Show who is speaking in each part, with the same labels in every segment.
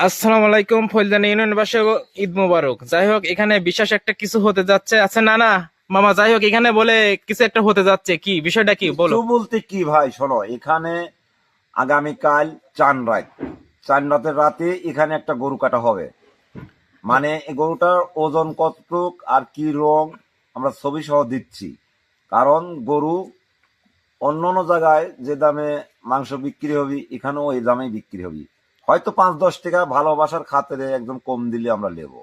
Speaker 1: আসসালামু আলাইকুম ফৈলদানি ইউনিয়নবাসী, ঈদ মোবারক। যাই হোক, এখানে বিশেষ একটা কিছু হতে যাচ্ছে। আচ্ছা না না মামা, যাই হোক এখানে বলে কিছু একটা হতে যাচ্ছে, কি বিষয়টা কি
Speaker 2: কিছু
Speaker 1: বলো।
Speaker 2: বলতে কি ভাই, শোনো, এখানে আগামীকাল চান রাতের রাতে এখানে একটা গরু কাটা হবে। মানে এই গরুটার ওজন কতটুক আর কি রং আমরা ছবি সহ দিচ্ছি। কারণ গরু অন্য অন্য জায়গায় যে দামে মাংস বিক্রি হবে এখানেও এই দামেই বিক্রি হবে। হয়তো 5-10 টাকা ভালোবাসার খাতিরে একদম কম দিলে আমরা নেব।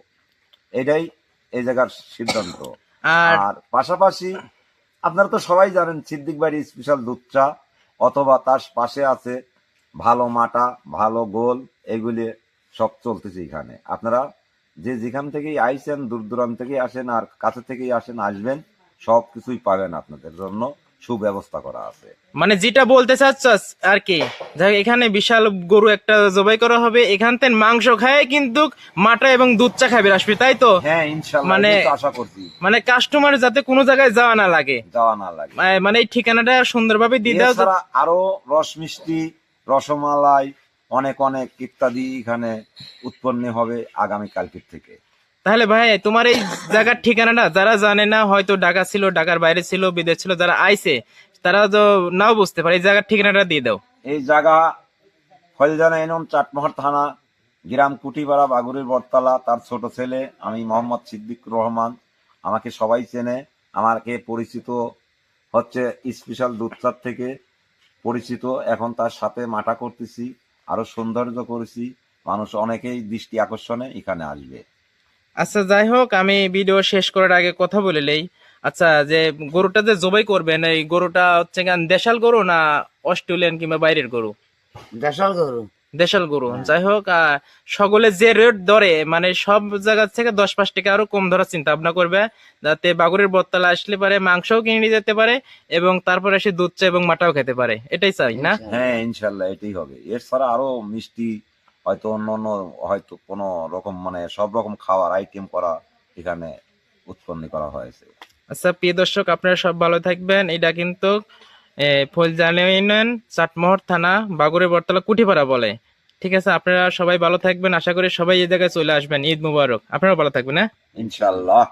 Speaker 2: এটাই এই জায়গার সিদ্ধান্ত।
Speaker 1: আর
Speaker 2: আর পাশাপাশি আপনারা তো সবাই জানেন সিদ্দিক বাড়ি স্পেশাল দুধ চা, অথবা তার পাশে আছে ভালো মাটা, ভালো গোল, এগুলি সব চলতেছে এখানে। আপনারা যে যেখান থেকেই আইসেন, দূর দূরান্ত থেকেই আসেন আর কাছে থেকেই আসেন, আসবেন, সব কিছুই পাবেন। আপনাদের জন্য সুব্যবস্থা করা আছে।
Speaker 1: মানে যেটা বলতে চাচ্ছ আর কি, যাই হোক, এখানে বিশাল গরু একটা জবাই করা হবে। এখান থেকে মাংস খায় কিন্তু মাটা এবং দুধ চা খাবে আসবে, তাই তো?
Speaker 2: হ্যাঁ, ইনশাল্লাহ,
Speaker 1: মানে
Speaker 2: এটাই তো আশা করছি।
Speaker 1: মানে কাস্টমার যাতে কোনো জায়গায় যাওয়া না লাগে,
Speaker 2: যাওয়া না লাগে।
Speaker 1: মানে এই ঠিকানাটা সুন্দরভাবে দিয়ে দাও।
Speaker 2: এছাড়া আরো রস মিষ্টি, রসমালাই, অনেক অনেক ইত্যাদি এখানে উৎপন্ন হবে আগামীকালকের থেকে।
Speaker 1: তাহলে ভাই, তোমার এই জায়গার ঠিকানাটা যারা জানে না, হয়তো ঢাকা ছিল, ঢাকার বাইরে ছিল, বিদেশ ছিল, যারা আইছে তারা তো নাও বুঝতে পারে, এই জায়গার ঠিকানাটা দিয়ে দাও।
Speaker 2: এই জায়গা ফলজানা ইউনিয়ন, চাটমোহর থানা, গ্রাম কুটিপাড়া, বাগুড়ির বটতলা। তার ছোট ছেলে আমি, মোহাম্মদ সিদ্দিক রহমান। আমাকে সবাই চেনে। আমাকে পরিচিত হচ্ছে স্পেশাল দুধচার থেকে পরিচিত। এখন তার সাথে মাটা করতেছি, আরো সৌন্দর্য করেছি। মানুষ অনেকেই দৃষ্টি আকর্ষণে এখানে আসবে।
Speaker 1: আচ্ছা যাই হোক, আমি ভিডিও শেষ করার আগে কথা বলে নেই। আচ্ছা, যে গরুটা যে জবাই করবেন, এই গরুটা হচ্ছে দেশাল গরু না অস্ট্রেলিয়ান কিংবা বাইরের গরু?
Speaker 3: দেশাল গরু।
Speaker 1: দেশাল গরু। যাই হোক, সকলে যে রেট ধরে, মানে সব জায়গা থেকে 10-5 টাকা আরো কম ধরার চিন্তা ভাবনা করবে, যাতে বাগুড়ের বটতলা আসলে পারে মাংসও কিনে নিয়ে যেতে পারে এবং তারপরে এসে দুধ চা এবং মাটাও খেতে পারে। এটাই চাই না?
Speaker 2: হ্যাঁ, ইনশাল্লাহ এটাই হবে। এর ছাড়া আরো মিষ্টি, হয়তো অন্য অন্য, হয়তো কোনো রকম, মানে সব রকম খাওয়ার আইটেম করা এখানে উৎপন্ন করা হয়েছে।
Speaker 1: আচ্ছা প্রিয় দর্শক, আপনারা সব ভালো থাকবেন। এটা কিন্তু ফুলজানি ইউনিয়ন, চাটমোহর থানা, বাগুড়ের বটতলা, কুঠিপাড়া বলে। ঠিক আছে, আপনারা সবাই ভালো থাকবেন। আশা করি সবাই এই জায়গায় চলে আসবেন। ঈদ মুবারক। আপনারা ভালো থাকবেন, হ্যাঁ।
Speaker 2: ইনশাল্লাহ।